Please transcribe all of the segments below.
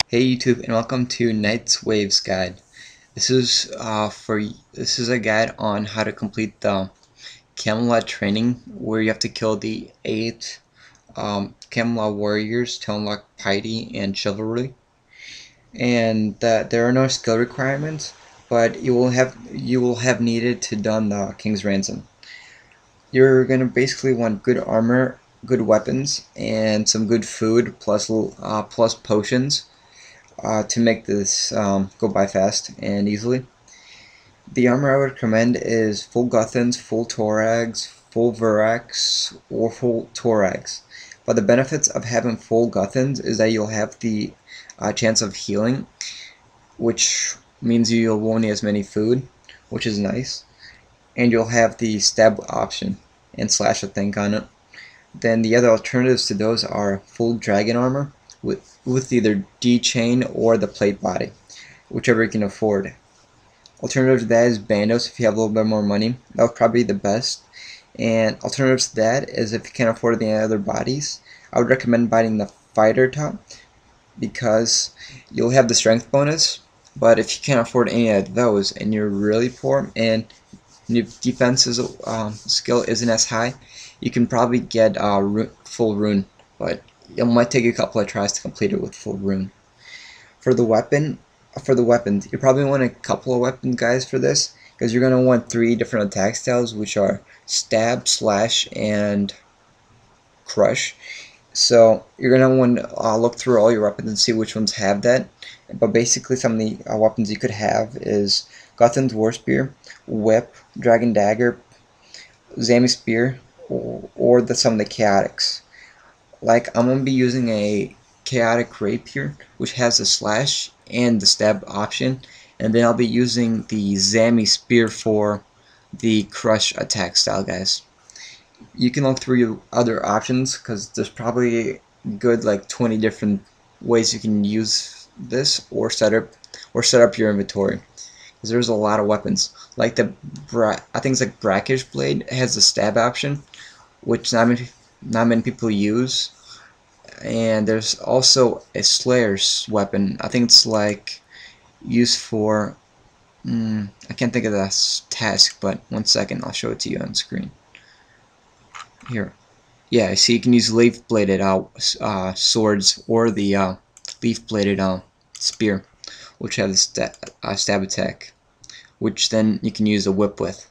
Hey YouTube, and welcome to Knight's Waves Guide. This is a guide on how to complete the Camelot training, where you have to kill the 8 Camelot warriors to unlock piety and chivalry, and that there are no skill requirements, but you will have needed to done the King's Ransom. You're gonna basically want good armor, good weapons, and some good food plus potions. To make this go by fast and easily. The armor I would recommend is full Guthans, full Torags, full Virax, or full Torags. But the benefits of having full Guthans is that you'll have the chance of healing, which means you won't need as many food, which is nice. And you'll have the stab option and slash a thing on it. Then the other alternatives to those are full dragon armor with either D-chain or the plate body, whichever you can afford. Alternative to that is bandos if you have a little bit more money. That would probably be the best. And alternatives to that is if you can't afford any other bodies, I would recommend buying the fighter top because you'll have the strength bonus. But if you can't afford any of those and you're really poor and your defense skill isn't as high, you can probably get full rune, but it might take a couple of tries to complete it with full rune. For the weapons, you probably want a couple of weapon guys for this, because you're gonna want 3 different attack styles, which are stab, slash, and crush. So you're gonna want to look through all your weapons and see which ones have that. But basically, some of the weapons you could have is Guthan's War Spear, Whip, Dragon Dagger, Zami Spear, or some of the Chaotics. Like, I'm going to be using a Chaotic Rapier, which has a slash and the stab option, and then I'll be using the Zami Spear for the crush attack style, guys. You can look through your other options, because there's probably good like 20 different ways you can use this or set up your inventory, because there's a lot of weapons. Like the I think it's like Brackish Blade has the stab option, which not many people use. And there's also a Slayer's weapon. I think it's like used for I can't think of the task, but one second, I'll show it to you on screen. Here, yeah, see, you can use leaf-bladed swords or the leaf-bladed spear, which has a stab attack, which then you can use a whip with.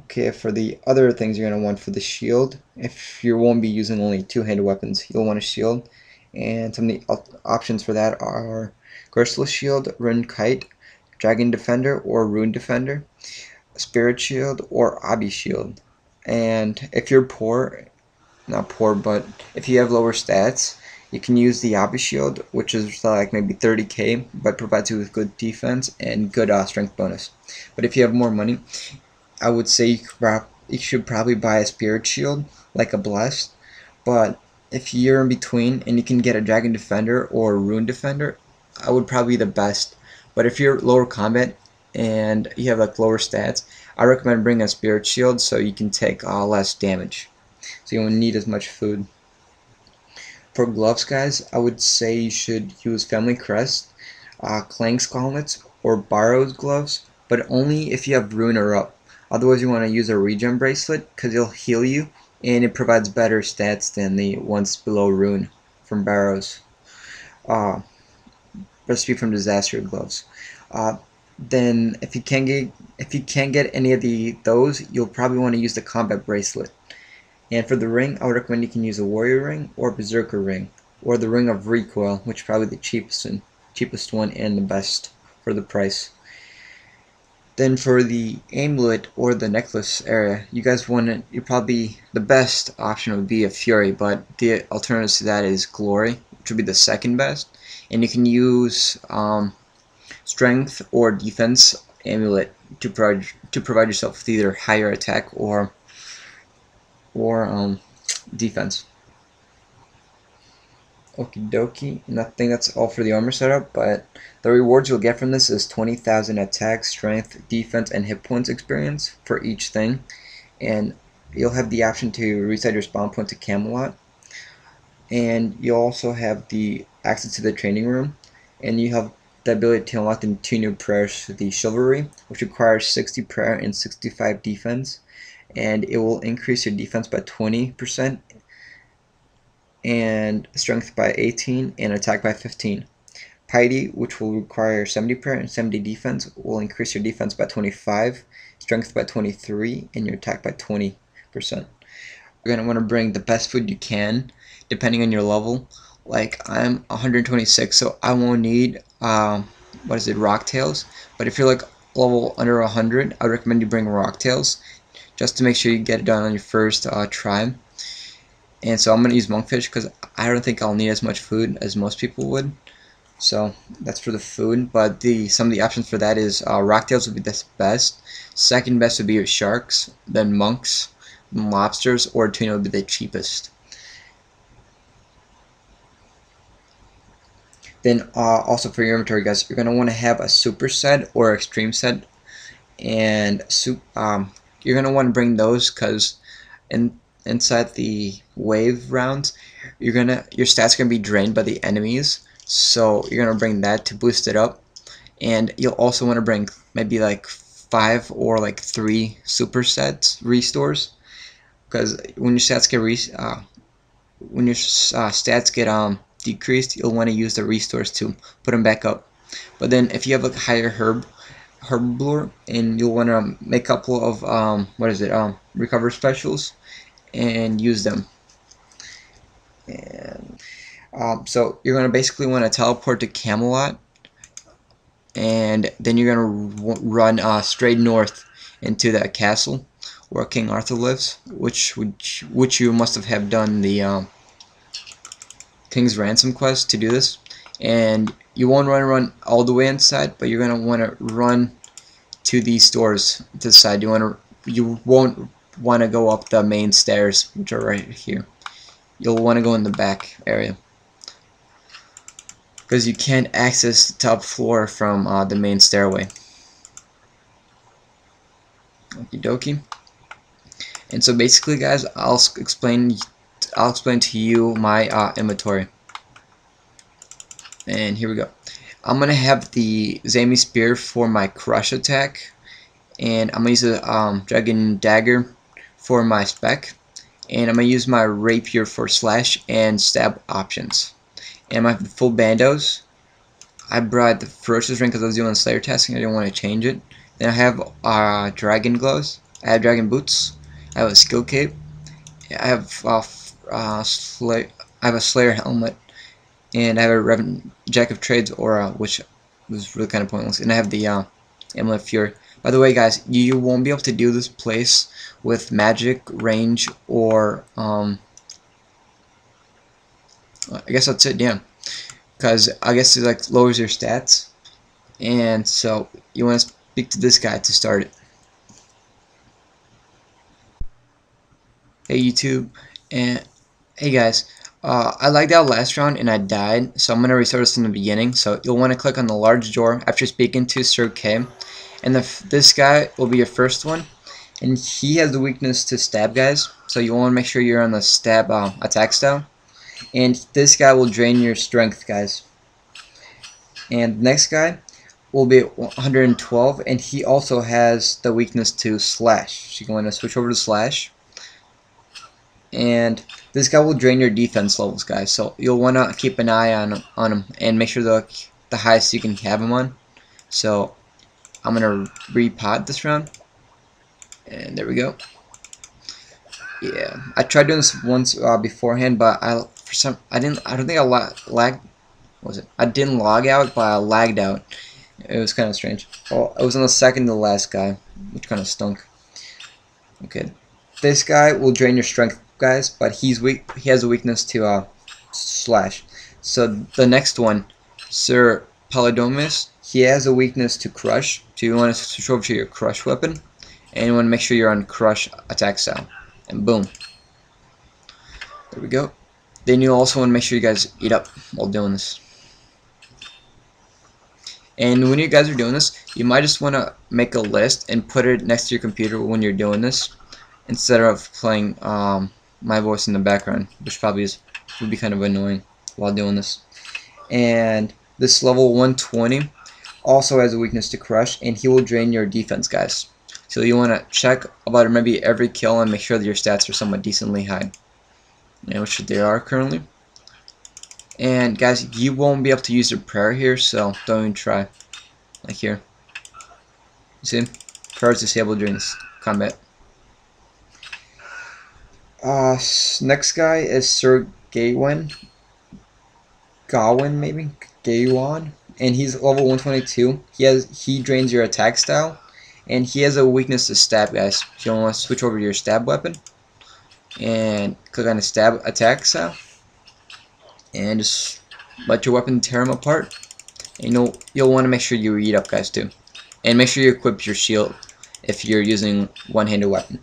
Okay, for the other things you're going to want for the shield, if you won't be using only 2-handed weapons, you'll want a shield. And some of the options for that are Crystal Shield, Rune Kite, Dragon Defender or Rune Defender, Spirit Shield or Abi Shield. And if you're poor, not poor, but if you have lower stats, you can use the Abi Shield, which is like maybe 30k, but provides you with good defense and good strength bonus. But if you have more money, I would say you should probably buy a Spirit Shield, like a Blessed. But if you're in between and you can get a Dragon Defender or a Rune Defender, I would probably be the best. But if you're lower combat and you have like lower stats, I recommend bringing a Spirit Shield so you can take less damage, so you won't need as much food. For gloves, guys, I would say you should use Family Crest, Clank's Gauntlets, or Barrow's gloves, but only if you have Rune or up. Otherwise, you want to use a regen bracelet because it'll heal you and it provides better stats than the ones below Rune from Barrows. Recipe from Disaster gloves. Then if you can't get any of those, you'll probably want to use the combat bracelet. And for the ring, I would recommend you can use a warrior ring or berserker ring, or the ring of recoil, which is probably the cheapest one and the best for the price. Then for the amulet or the necklace area, you guys probably the best option would be a fury, but the alternative to that is glory, which would be the second best. And you can use strength or defense amulet to provide yourself with either higher attack or defense. Okie dokie, and I think that's all for the armor setup, but the rewards you'll get from this is 20,000 attack, strength, defense, and hit points experience for each thing, and you'll have the option to reset your spawn point to Camelot. and you also have the access to the training room, and you have the ability to unlock the 2 new prayers, the Chivalry, which requires 60 prayer and 65 defense, and it will increase your defense by 20% and strength by 18 and attack by 15. Piety, which will require 70 prayer and 70 defense, will increase your defense by 25, strength by 23, and your attack by 20%. You're going to want to bring the best food you can, depending on your level. Like, I'm 126, so I won't need, rock tails. But if you're like level under 100, I would recommend you bring rock tails, just to make sure you get it done on your first try. And so I'm going to use monkfish, because I don't think I'll need as much food as most people would. So that's for the food, but some of the options for that is rocktails would be the best. Second best would be your sharks, then monks, lobsters, or tuna would be the cheapest. Then also for your inventory, guys, you're gonna want to have a super set or extreme set, and you're gonna want to bring those because inside the wave rounds, your stats are gonna be drained by the enemies. So you're going to bring that to boost it up, and you'll also want to bring maybe like 5 or like 3 super sets restores, because when your stats get decreased, you'll want to use the restores to put them back up. But then if you have like higher herb lore, and you'll want to make a couple of recover specials and use them. And so you're going to basically want to teleport to Camelot, and then you're going to run straight north into that castle where King Arthur lives, which you must have done the King's Ransom quest to do this. And you won't run all the way inside, but you're going to want to run to these stores to the side. You won't want to go up the main stairs, which are right here. You'll want to go in the back area, because you can't access the top floor from the main stairway. Okie dokie. And so basically, guys, I'll explain to you my inventory. And here we go. I'm gonna have the Zami Spear for my crush attack, and I'm gonna use the Dragon Dagger for my spec, and I'm gonna use my Rapier for slash and stab options. And my full bandos, I brought the Ferocious Ring because I was doing Slayer testing. I didn't want to change it. Then I have Dragon Gloves. I have Dragon Boots. I have a Skill Cape. I have a Slayer Helmet. And I have a Jack of Trades Aura, which was really kind of pointless. And I have the Amulet of Fury. By the way, guys, you won't be able to do this place with magic, range, or I guess that's it, yeah. Because I guess it like lowers your stats, and so you want to speak to this guy to start it. Hey YouTube, and hey guys, I lagged out last round and I died, so I'm gonna restart this from the beginning. So you'll want to click on the large door after speaking to Sir K, and this guy will be your first one, and he has the weakness to stab guys. So you want to make sure you're on the stab attack style. And this guy will drain your strength, guys. And the next guy will be 112, and he also has the weakness to slash. So you're going to switch over to slash. And this guy will drain your defense levels, guys. So you'll want to keep an eye on him and make sure the highest you can have him on. So I'm gonna repot this round, and there we go. Yeah, I tried doing this once beforehand, but I don't think I lagged. Was it? I didn't log out, but I lagged out. It was kind of strange. Oh, I was on the second to the last guy, which kind of stunk. Okay, this guy will drain your strength, guys, but he's weak. He has a weakness to slash. So the next one, Sir Palomedes, he has a weakness to crush. So you want to switch over to your crush weapon, and you want to make sure you're on crush attack style. And boom. There we go. Then you also want to make sure you guys eat up while doing this. And when you guys are doing this, you might just want to make a list and put it next to your computer when you're doing this, instead of playing my voice in the background, which probably is would be kind of annoying while doing this. And this level 120 also has a weakness to crush, and he will drain your defense, guys. So you want to check about maybe every kill and make sure that your stats are somewhat decently high, which they are currently. And guys, you won't be able to use your prayer here, so don't even try. Like here, you see, prayer is disabled during this combat. Next guy is Sir Gawain. Gawain, and he's level 122. He drains your attack style, and he has a weakness to stab, guys. So you want to switch over to your stab weapon, and click on the stab attack style, and just let your weapon tear him apart. And you'll want to make sure you read up, guys, too, and make sure you equip your shield if you're using one-handed weapon.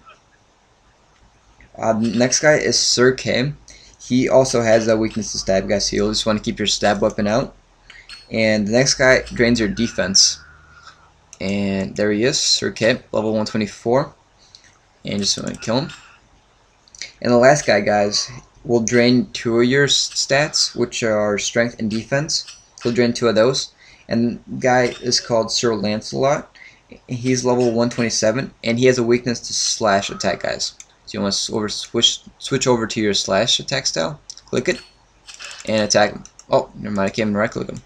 Next guy is Sir K. He also has a weakness to stab, guys, so you'll just want to keep your stab weapon out. And the next guy drains your defense. And there he is, Sir K, level 124. And just want to kill him. And the last guy, guys, will drain 2 of your stats, which are strength and defense. He'll drain 2 of those. And the guy is called Sir Lancelot. He's level 127, and he has a weakness to slash attack, guys. So you want to switch over to your slash attack style, click it, and attack him. Oh, never mind, I can't even right click him.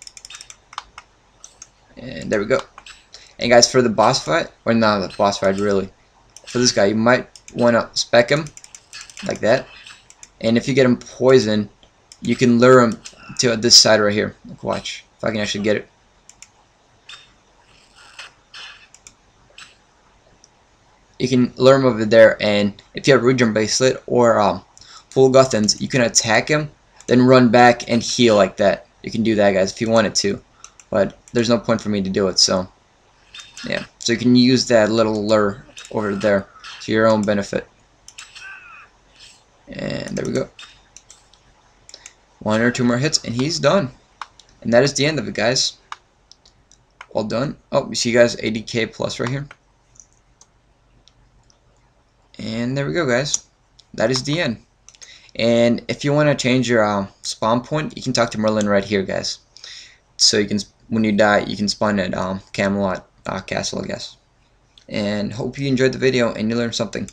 And there we go. And guys, for the boss fight, or not the boss fight really, for this guy, you might want to spec him like that. And if you get him poisoned, you can lure him to this side right here. Look, watch if I can actually get it. You can lure him over there, and if you have Regen Bracelet or Full Guthans, you can attack him, then run back and heal like that. You can do that, guys, if you wanted to, but there's no point for me to do it, so yeah. So you can use that little lure over there to your own benefit. And there we go. 1 or 2 more hits, and he's done. And that is the end of it, guys. All done. Oh, you see, guys, 80k plus right here. And there we go, guys. That is the end. And if you want to change your spawn point, you can talk to Merlin right here, guys. So you can, when you die, you can spawn at Camelot Castle, I guess. And hope you enjoyed the video and you learned something.